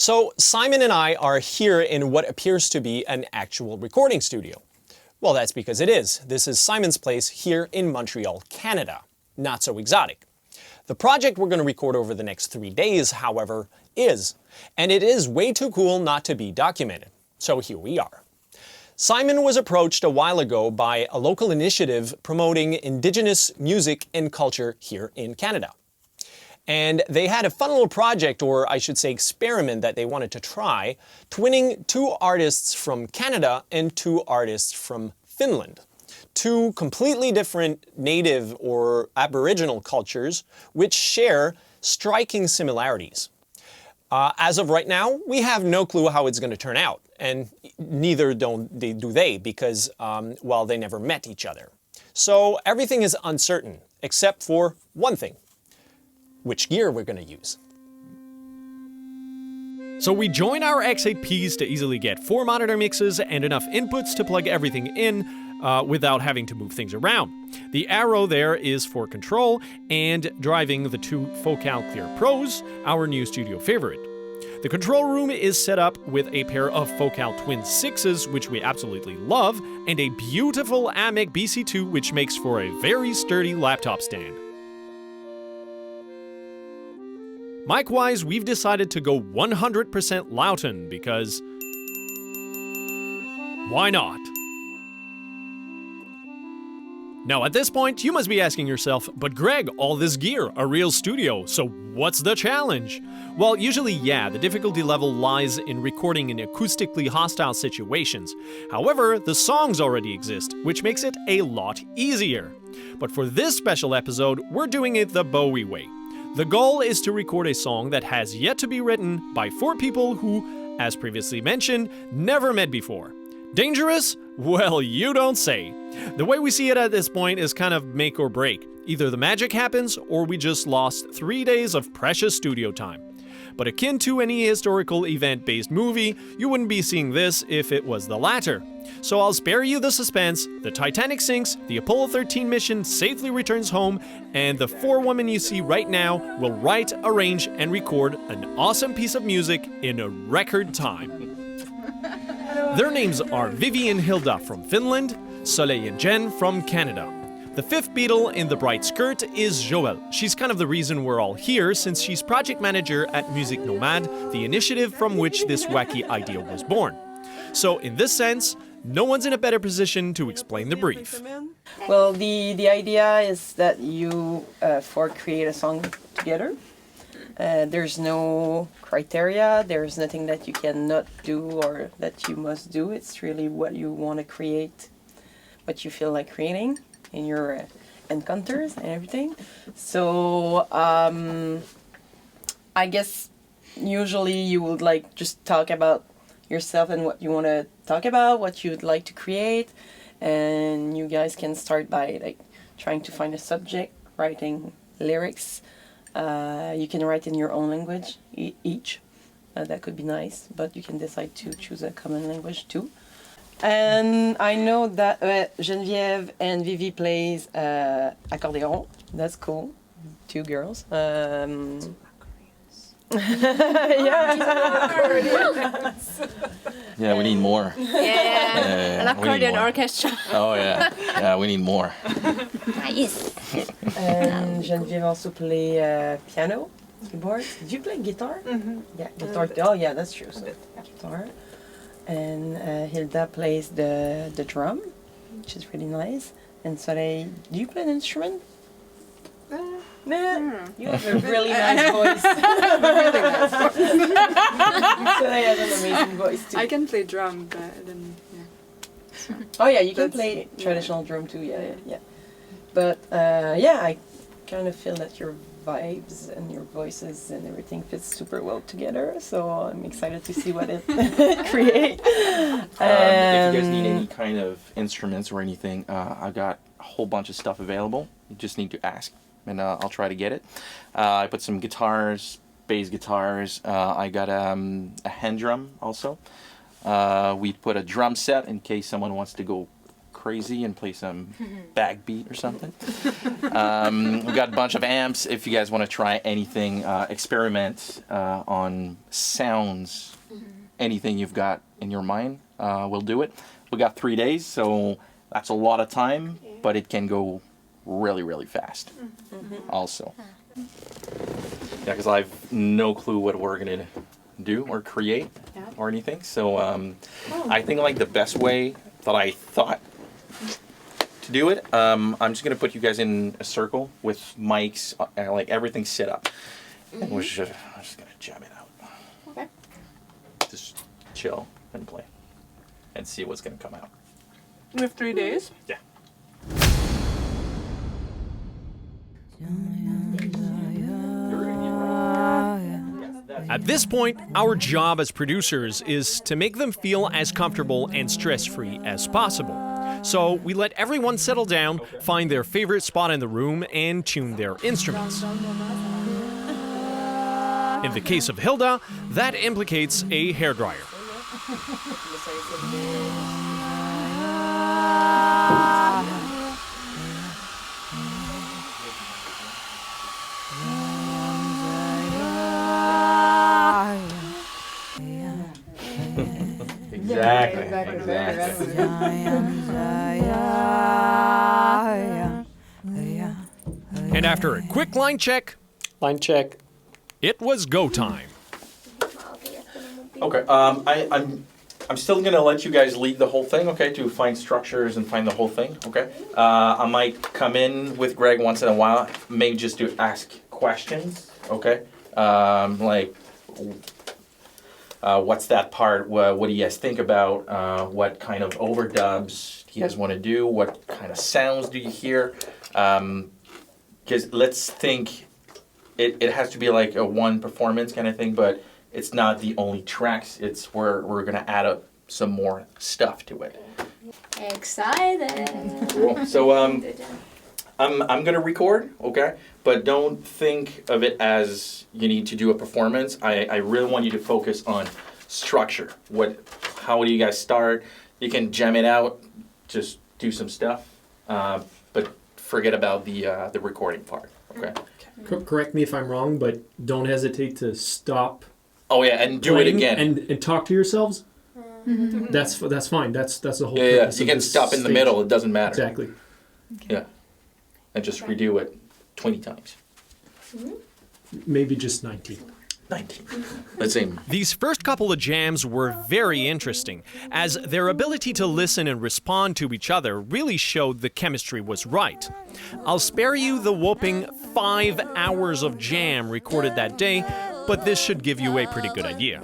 So Simon and I are here in what appears to be an actual recording studio. Well, that's because it is. This is Simon's place here in Montreal, Canada. Not so exotic. The project we're going to record over the next 3 days, however, is. And it is way too cool not to be documented. So here we are. Simon was approached a while ago by a local initiative promoting Indigenous music and culture here in Canada. And they had a fun little project, or I should say experiment, that they wanted to try, twinning 2 artists from Canada and 2 artists from Finland. 2 completely different native or aboriginal cultures which share striking similarities. As of right now, we have no clue how it's going to turn out, and neither do they because, well, they never met each other. So everything is uncertain, except for one thing. Which gear we're going to use. So we join our X8Ps to easily get 4 monitor mixes and enough inputs to plug everything in without having to move things around. The arrow there is for control and driving the 2 Focal Clear Pros, our new studio favorite. The control room is set up with a pair of Focal Twin 6s, which we absolutely love, and a beautiful AMIC BC2, which makes for a very sturdy laptop stand. Mic-wise, we've decided to go 100% Lauten because why not? Now at this point, you must be asking yourself, but Greg, all this gear, a real studio, so what's the challenge? Well, usually yeah, the difficulty level lies in recording in acoustically hostile situations. However, the songs already exist, which makes it a lot easier. But for this special episode, we're doing it the Bowie way. The goal is to record a song that has yet to be written by 4 people who, as previously mentioned, never met before. Dangerous? Well, you don't say. The way we see it at this point is kind of make or break. Either the magic happens, or we just lost 3 days of precious studio time. But akin to any historical event-based movie, you wouldn't be seeing this if it was the latter. So I'll spare you the suspense. The Titanic sinks, the Apollo 13 mission safely returns home, and the 4 women you see right now will write, arrange, and record an awesome piece of music in a record time. Their names are Viivi and Hildá from Finland, Soleil and Jen from Canada. The 5th Beatle in the bright skirt is Joelle. She's kind of the reason we're all here, since she's project manager at Music Nomad, the initiative from which this wacky idea was born. So in this sense, no one's in a better position to explain the brief. Well, the idea is that you 4 create a song together. There's no criteria, there's nothing that you cannot do or that you must do. It's really what you want to create, what you feel like creating in your encounters and everything. So I guess usually you would like just talk about yourself and what you want to talk about, what you'd like to create, and you guys can start by like trying to find a subject, writing lyrics. You can write in your own language each. That could be nice, but you can decide to choose a common language too. And I know that Geneviève and Viivi plays accordion. That's cool. 2 girls. Yeah. Yeah, we need more. Yeah, an accordion orchestra. Oh yeah, yeah, we need more. Nice. And Geneviève also play piano, keyboard. Did you play guitar? Mm-hmm. Yeah, guitar. Oh yeah, that's true. So guitar. And Hildá plays the drum, which is really nice. And Soleil, do you play an instrument? Nah. You have a really nice voice. Soleil has an amazing voice too. I can play drum, but then Oh yeah, you can play traditional drum too. Yeah. But yeah, I kind of feel that your vibes and your voices and everything fits super well together. So I'm excited to see what it creates. If you guys need any kind of instruments or anything, I've got a whole bunch of stuff available. You just need to ask, and I'll try to get it. I put some guitars, bass guitars. I got a hand drum also. We put a drum set in case someone wants to go crazy and play some backbeat or something. We've got a bunch of amps. If you guys want to try anything, experiment on sounds, anything you've got in your mind, we'll do it. We got 3 days, so that's a lot of time, but it can go really, really fast also. Yeah, because I have no clue what we're going to do or create or anything. So I think like the best way that I thought to do it, I'm just going to put you guys in a circle with mics, like everything set up. And I'm just going to jam it out. Okay. Just chill and play and see what's going to come out. We have 3 days. Yeah. At this point, our job as producers is to make them feel as comfortable and stress-free as possible. So we let everyone settle down, find their favorite spot in the room, and tune their instruments. In the case of Hildá, that implicates a hairdryer. Exactly. And after a quick line check, it was go time. Okay. I'm still gonna let you guys lead the whole thing. Okay, to find structures and find the whole thing. Okay. I might come in with Greg once in a while, maybe just to ask questions. Okay. Like. What's that part? What do you guys think about? What kind of overdubs do you guys want to do? What kind of sounds do you hear? Because let's think, it has to be like a one performance kind of thing, but it's not the only tracks. It's where we're gonna add up some more stuff to it. Excited. Cool. So I'm gonna record, okay? But don't think of it as you need to do a performance. I really want you to focus on structure. How do you guys start? You can jam it out, just do some stuff, but forget about the recording part, okay? Correct me if I'm wrong, but don't hesitate to stop. Oh yeah, and do it again. And talk to yourselves. That's fine. That's the whole. Yeah. You can stop in the middle. It doesn't matter. Exactly. Yeah, and just redo it 20 times. Maybe just 19. 19. Let's aim. These first couple of jams were very interesting, as their ability to listen and respond to each other really showed the chemistry was right. I'll spare you the whopping 5 hours of jam recorded that day, but this should give you a pretty good idea.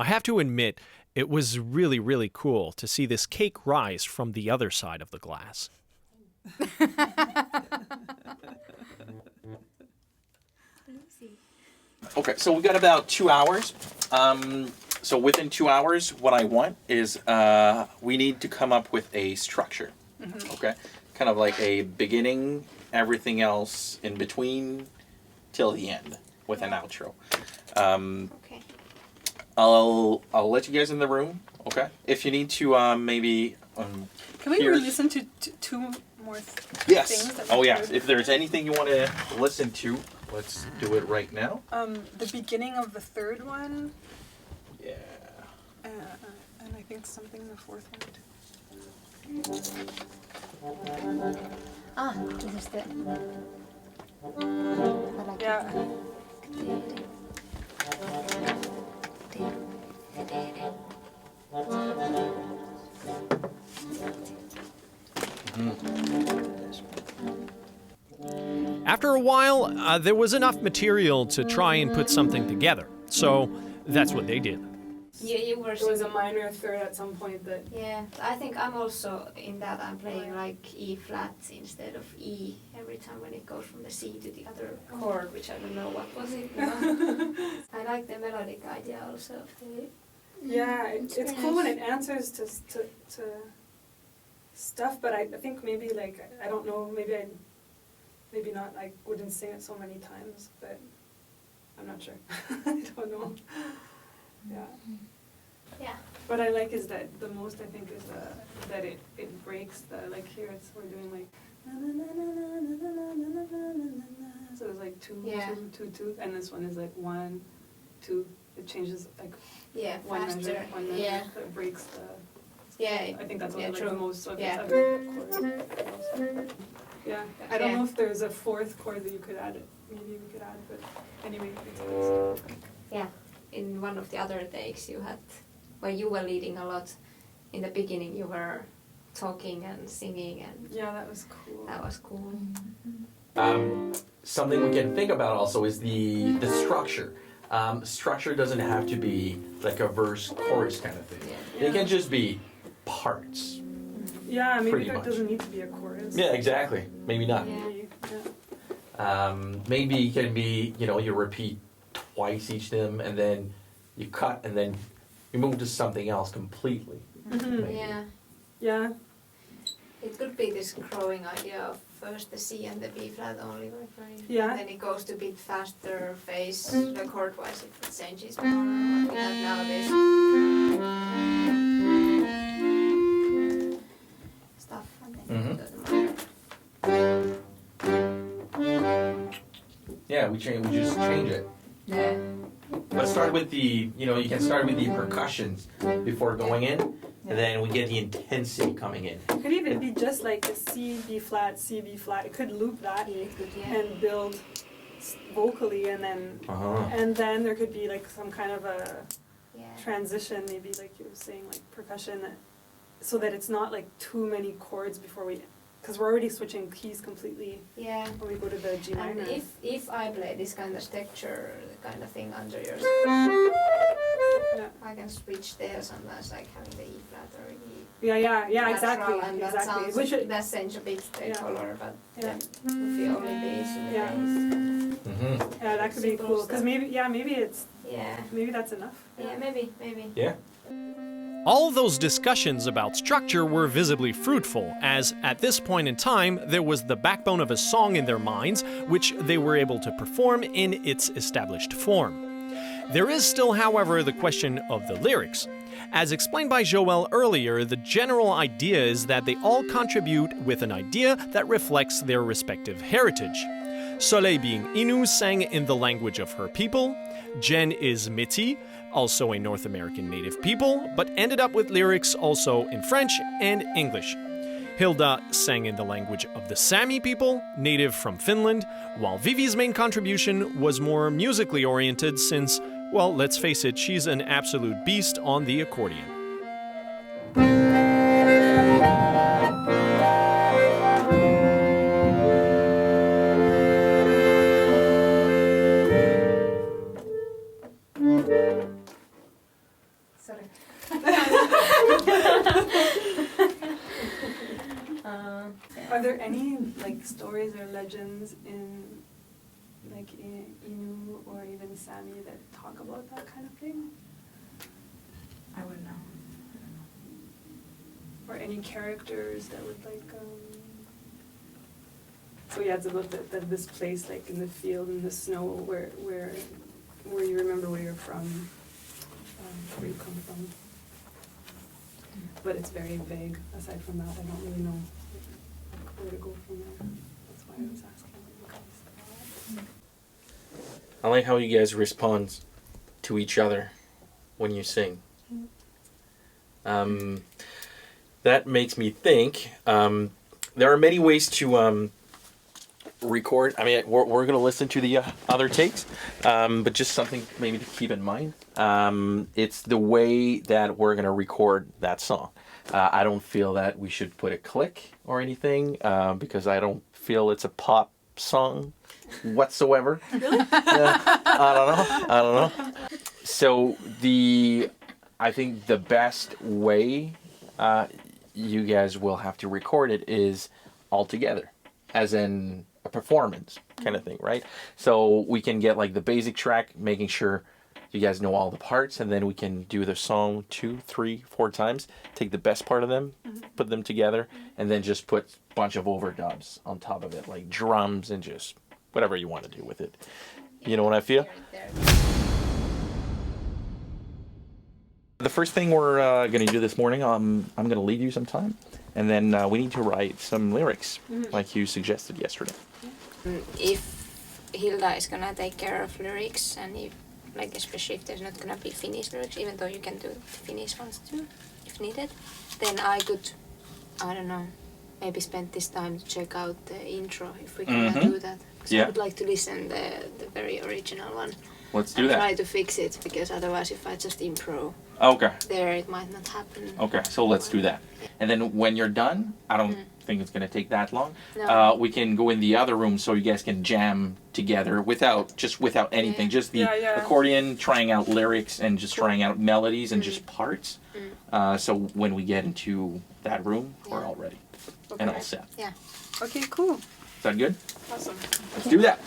I have to admit, it was really, really cool to see this cake rise from the other side of the glass. Okay, so we got about 2 hours. So within 2 hours, what I want is we need to come up with a structure. Okay, kind of like a beginning, everything else in between, till the end with an outro. Okay. I'll let you guys in the room. Okay, if you need to maybe. Can we hear- re-listen to two more Yes. things? That Oh we yeah. heard? If there's anything you want to listen to, let's do it right now. The beginning of the third one, Yeah. and I think something in the fourth one too. Ah, this is the... I like Yeah. After a while, there was enough material to try and put something together. So that's what they did. You were It was a minor third at some point, but Yeah, I think I'm also in that. I'm playing like E flat instead of E every time when it goes from the C to the other chord, which I don't know what was it. I like the melodic idea also of the... yeah, it's cool when it answers to stuff. But I think maybe like I don't know, maybe not. I wouldn't sing it so many times, but I'm not sure. I don't know. Yeah. Yeah. What I like is that the most I think is that it breaks the like here we're doing like so it's like two, Yeah. two, two, and this one is like 1, 2. It changes like Yeah, one faster. measure, Yeah. so it breaks the. Yeah. I think that's what Yeah, I like true. the most. So if Yeah. it's other chord. Yeah, I don't Yeah. know if there's a fourth chord that you could add. Maybe we could add, but anyway, it's nice. Yeah. In one of the other takes you had, where you were leading a lot. In the beginning you were talking and singing, and Yeah, that was cool. that was cool. Something we can think about also is the structure. Structure doesn't have to be like a verse chorus kind of thing. Yeah. It can just be parts. Yeah, maybe Pretty there much. doesn't need to be a chorus. Yeah, exactly. Maybe not. Yeah. Maybe, yeah. Maybe it can be, you repeat twice each them, and then you cut, and then you move to something else completely. Mhm. Yeah. Yeah. It could be this growing idea of first the C and the B flat only referring. Yeah. And then it goes to a bit faster pace, the chord wise it changes more. What we have now this stuff, and then Mhm. you go to minor. Yeah, we just change it. Yeah. Let's start with the, you can start with the percussions before going in, and then we get the intensity coming in. It could even be just like a C, B flat, C, B flat. It could loop that It could, yeah. and build vocally, and then there could be like some kind of a Yeah. transition, maybe like you were saying, like percussion, so that it's not like too many chords before we, because we're already switching keys completely Yeah. when we go to the G And minor. if I play this kind of texture kind of thing under yours, Yeah. I can switch there sometimes, like having the E flat or E. Yeah, natural, exactly, and that exactly. sounds, Which it, that change a bit the Yeah. color, but Yeah. then if you only bass and Yeah. bass. yeah, that could be Simple cool. stuff. Because Yeah. maybe that's enough. Yeah, maybe. Yeah. All those discussions about structure were visibly fruitful, as at this point in time there was the backbone of a song in their minds, which they were able to perform in its established form. There is still, however, the question of the lyrics. As explained by Joël earlier, the general idea is that they all contribute with an idea that reflects their respective heritage. Soleil, being Innu, sang in the language of her people. Jen is Métis, also a North American native people, but ended up with lyrics also in French and English. Hildá sang in the language of the Sami people, native from Finland, while Viivi's main contribution was more musically oriented since, well, let's face it, she's an absolute beast on the accordion. Are there any like stories or legends in like Innu or even Sami that talk about that kind of thing? I wouldn't know. Or any characters that would like so yeah, it's about this place like in the field in the snow where you remember where you're from, where you come from. But it's very vague. Aside from that, I don't really know where to go from there. That's why I was asking you guys. I like how you guys respond to each other when you sing. That makes me think there are many ways to record. I mean, we're going to listen to the other takes, but just something maybe to keep in mind. It's the way that we're going to record that song. I don't feel that we should put a click or anything because I don't feel it's a pop song whatsoever. Really? I don't know. So I think the best way you guys will have to record it is all together, as in a performance kind of thing, right? So we can get like the basic track, making sure you guys know all the parts, and then we can do the song 2, 3, 4 times, take the best part of them, put them together, and then just put a bunch of overdubs on top of it, like drums and just whatever you want to do with it. You know what I feel? The first thing we're going to do this morning, I'm going to leave you some time, and then we need to write some lyrics, like you suggested yesterday. If Hildá is gonna take care of lyrics, and if, like, especially if there's not gonna be Finnish lyrics, even though you can do the Finnish ones too, if needed, then I could, I don't know, maybe spend this time to check out the intro, if we can do that. Because I would like to listen the very original one. Let's do that. Try to fix it, because otherwise if I just improv there, it might not happen. Okay, so let's do that. And then when you're done, I don't think it's going to take that long. No. We can go in the other room so you guys can jam together without anything. Just the accordion, trying out lyrics and just trying out melodies and just parts. So when we get into that room, we're all ready and all set. Yeah. Okay, cool. Is that good? Awesome. Let's do that.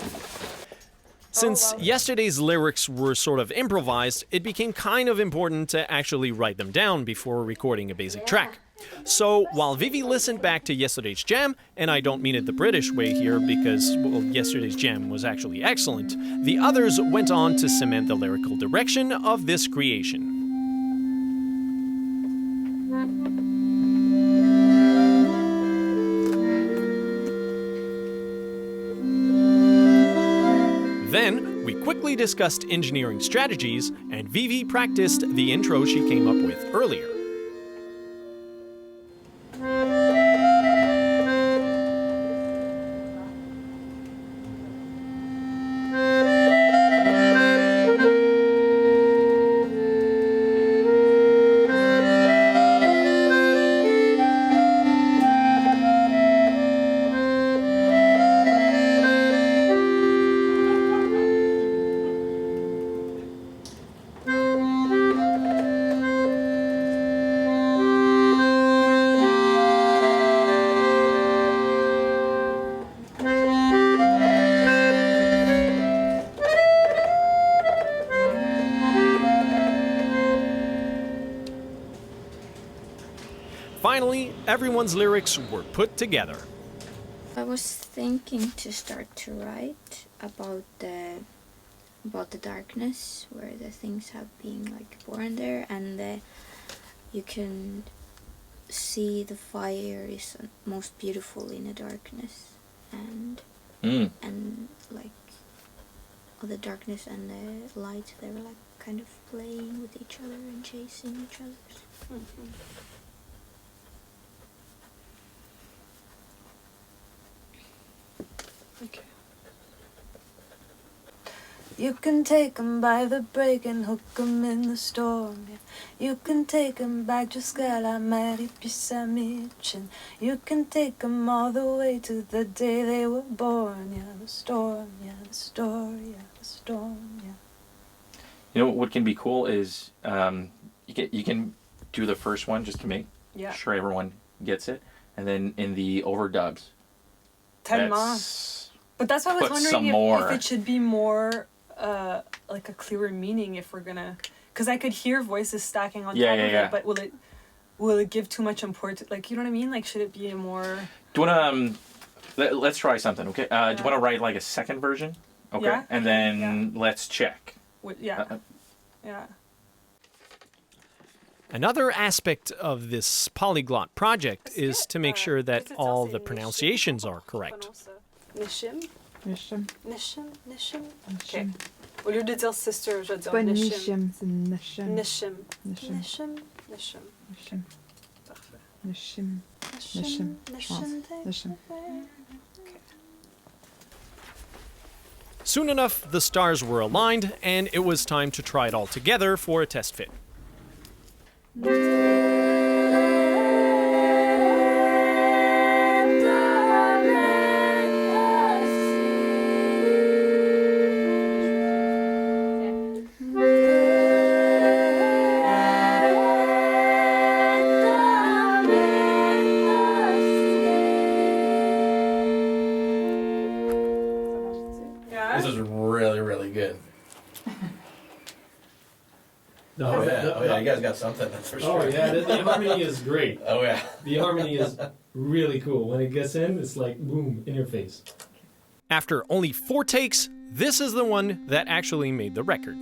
Since yesterday's lyrics were sort of improvised, it became kind of important to actually write them down before recording a basic track. So while Viivi listened back to yesterday's jam, and I don't mean it the British way here because, well, yesterday's jam was actually excellent, the others went on to cement the lyrical direction of this creation. Then, we quickly discussed engineering strategies, and Viivi practiced the intro she came up with earlier. Finally, everyone's lyrics were put together. I was thinking to start to write about the darkness, where the things have been like born there, and you can see the fire is most beautiful in the darkness, and like all the darkness and the light, they were like kind of playing with each other and chasing each other. Okay. You can take 'em by the break and hook 'em in the storm, yeah. You can take 'em back to Skala, Mary Pisamichin. You can take 'em all the way to the day they were born, yeah. The storm, yeah, the story, yeah, the storm, yeah. You know what can be cool is you can do the first one just to make sure everyone gets it, And then in the overdubs, Tellement. But that's why I was put some wondering more. if it should be more like a clearer meaning if we're gonna, because I could hear voices stacking on top of it, but will it give too much importance? Like, you know what I mean? Like, should it be a more? Do you wanna let's try something, okay? Do you wanna write like a second version? Okay, Yeah. and then let's check. Yeah. Another aspect of this polyglot project is to make sure that all the pronunciations are correct. Nishim. Nishim. Nishim. Nishim. Ok. Nishim. Au lieu de dire sister, je vais dire Pas Nishim. Nishim, c'est Nishim. Nishim. Nishim. Nishim. Nishim. Nishim. Parfait. Nishim. Nishim. Nishim. Nishim. Soon enough, the stars were aligned, and it was time to try it all together for a test fit. This is really, really good. No, You guys got something, that's for sure. Oh yeah, the harmony is great. Oh yeah. The harmony is really cool. When it gets in, it's like boom, in your face. After only 4 takes, this is the one that actually made the record.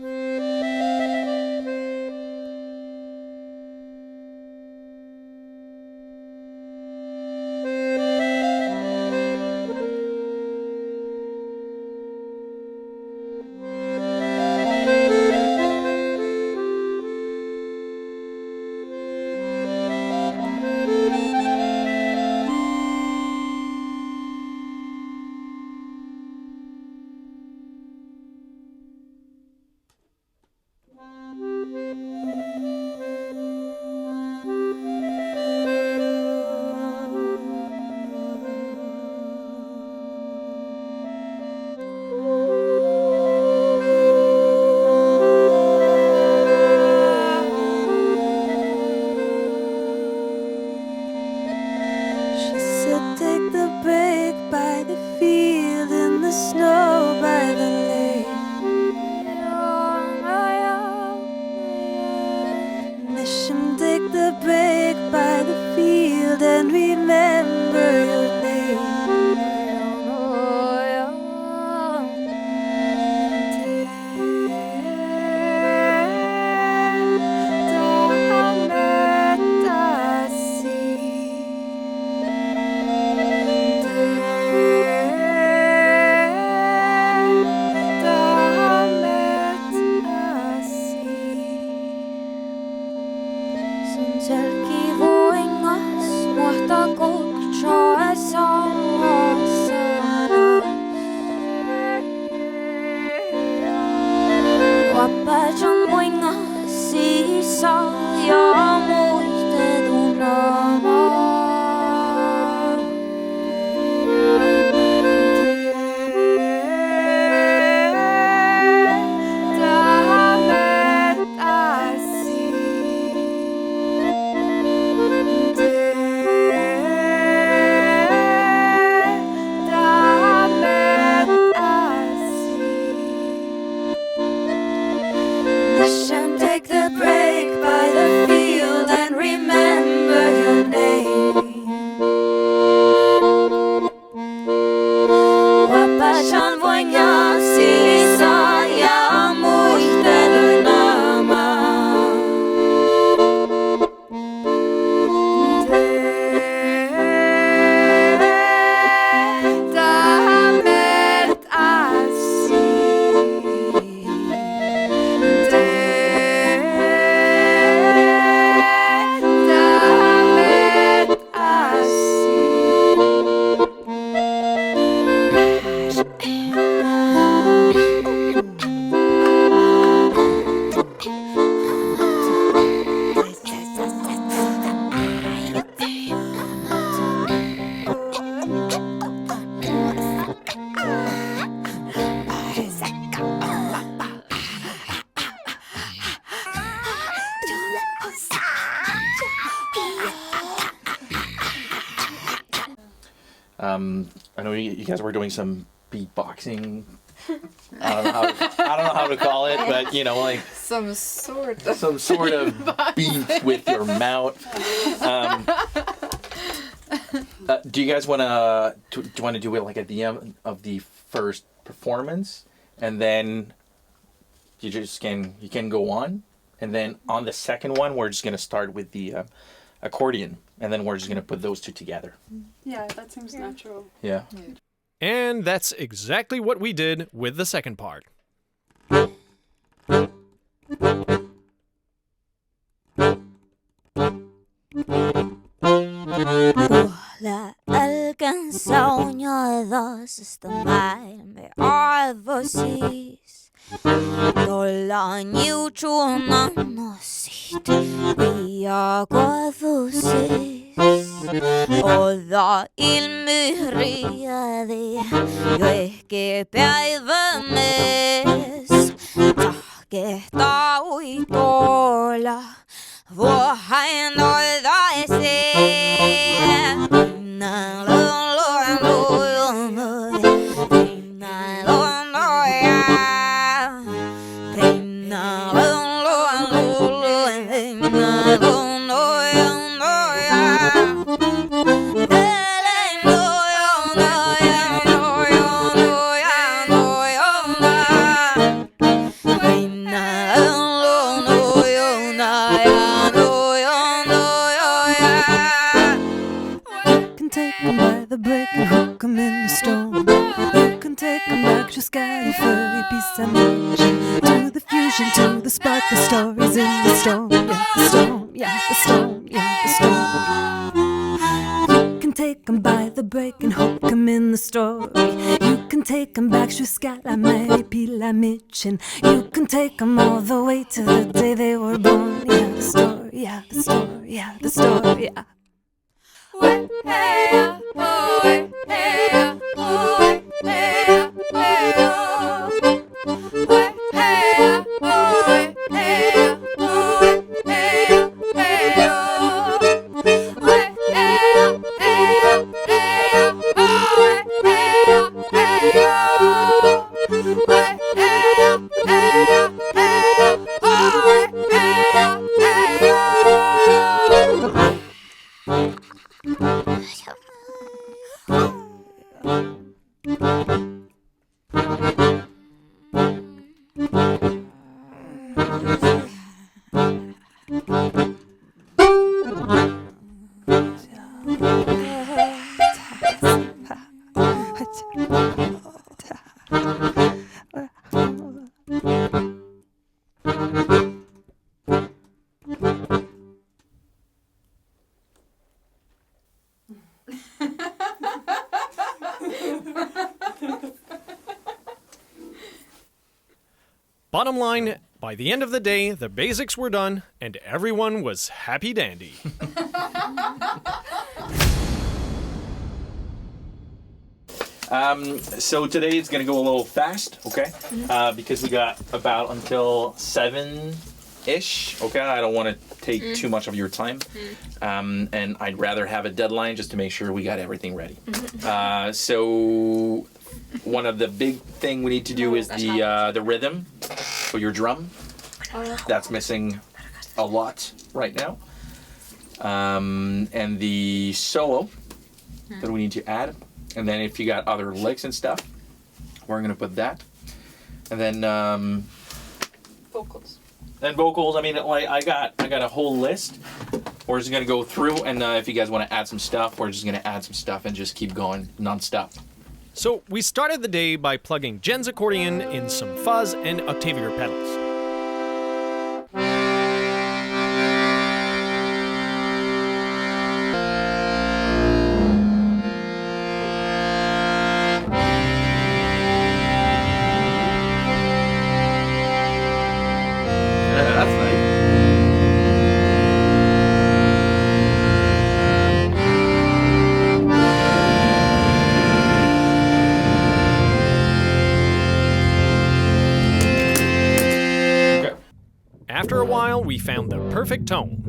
I know you guys were doing some beatboxing. I don't know how to call it, but you know, like Some sort of beat with your mouth. Do you guys want to do it like at the end of the first performance, and then you can go on, and then on the second one we're just gonna start with the accordion, and then we're just gonna put those two together. Yeah, that seems natural. Yeah. And that's exactly what we did with the second part. La alcanza uno dos estambarme arvosis. Dolla niučuna nosit ja kovusis. Oda ilmyriadi joike päivämes. Tahkehtaa uitolla vuohain noidaiseen. To the fusion, to the spark, the stories in the storm, yeah, the storm, yeah, the storm, yeah, the storm. You can take 'em by the break and hook 'em in the story. You can take 'em back, Shuskala, Pila, Mitchin. You can take 'em all the way to the day they were born, yeah, the story, yeah, the story, yeah, the story, yeah. Bottom line, by the end of the day, the basics were done and everyone was happy dandy. So today it's gonna go a little fast, okay? Because we got about until 7-ish, okay? I don't want to take too much of your time, and I'd rather have a deadline just to make sure we got everything ready. So one of the big thing we need to do is the rhythm for your drum. That's missing a lot right now, and the solo that we need to add. And then if you got other licks and stuff, we're gonna put that. And then Vocals. and vocals. I mean, like I got a whole list. We're just gonna go through, and if you guys want to add some stuff, we're just gonna add some stuff and just keep going non-stop. So we started the day by plugging Jen's accordion in some fuzz and octavier pedals. That's nice. After a while, we found the perfect tone.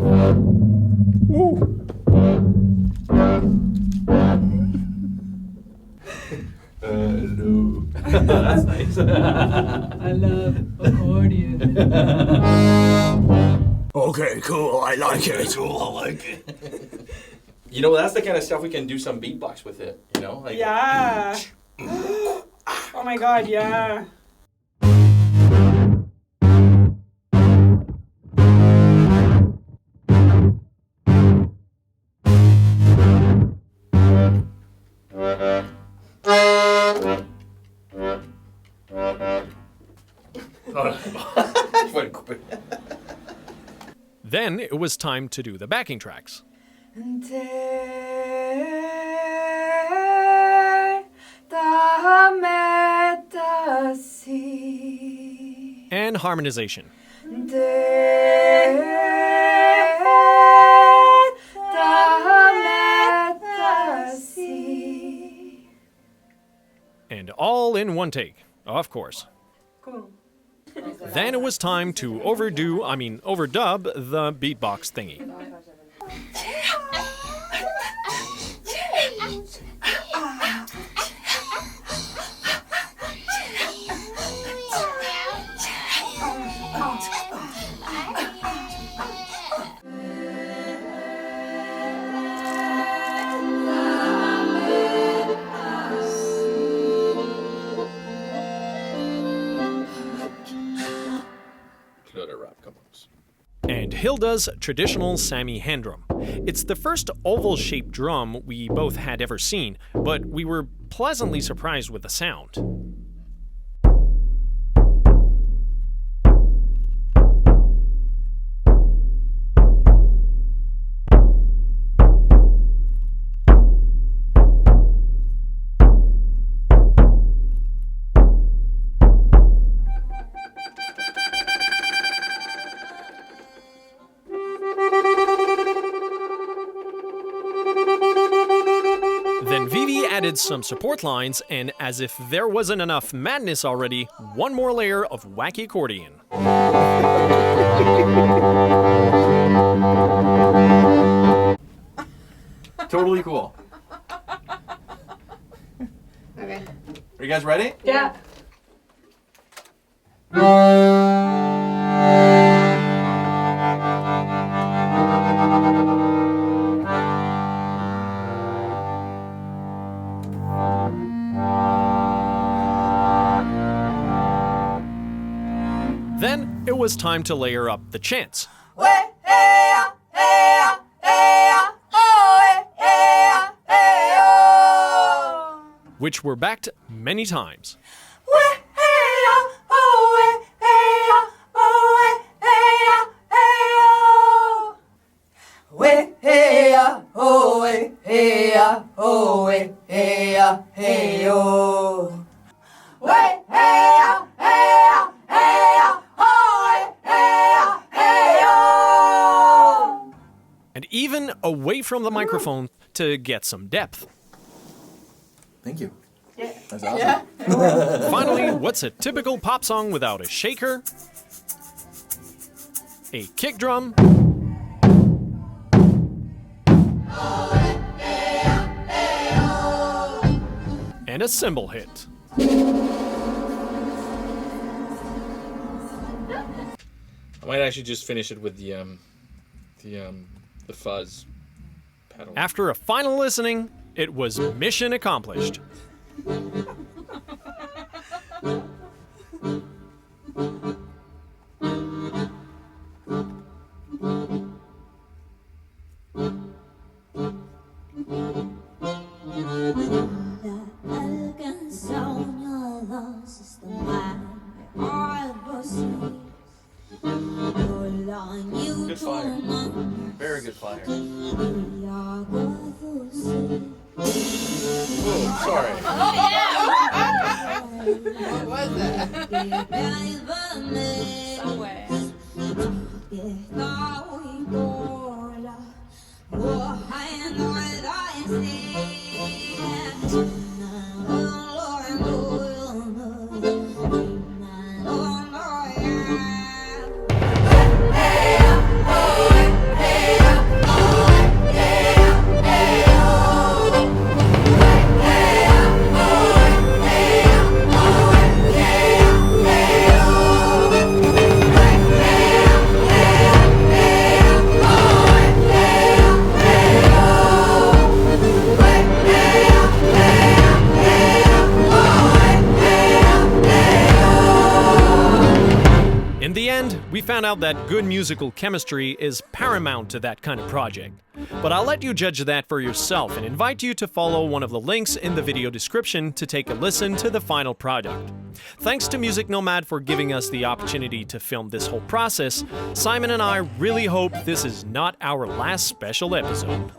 No. That's nice. I love accordion. Okay, cool. I like it. Cool. I like it. You know, that's the kind of stuff we can do some beatbox with it. You know, like. Yeah. Oh my god, yeah. Then it was time to do the backing tracks. And harmonization. And all in one take, of course. Cool. Then it was time to overdub the beatbox thingy. And Hilda's traditional Sami hand drum. It's the first oval-shaped drum we both had ever seen, but we were pleasantly surprised with the sound. Then Viivi added some support lines, and as if there wasn't enough madness already, one more layer of wacky accordion. Totally cool. Okay. Are you guys ready? Yeah. Then it was time to layer up the chants, which were backed many times. And even away from the microphone to get some depth. Thank you. Yeah. That's awesome. Finally, what's a typical pop song without a shaker, a kick drum, and a cymbal hit? I might actually just finish it with the fuzz pedal. After a final listening, it was mission accomplished. Good fire. Very good fire. Oh, sorry. What was that? We found out that good musical chemistry is paramount to that kind of project. But I'll let you judge that for yourself and invite you to follow one of the links in the video description to take a listen to the final product. Thanks to Music Nomad for giving us the opportunity to film this whole process. Simon and I really hope this is not our last special episode.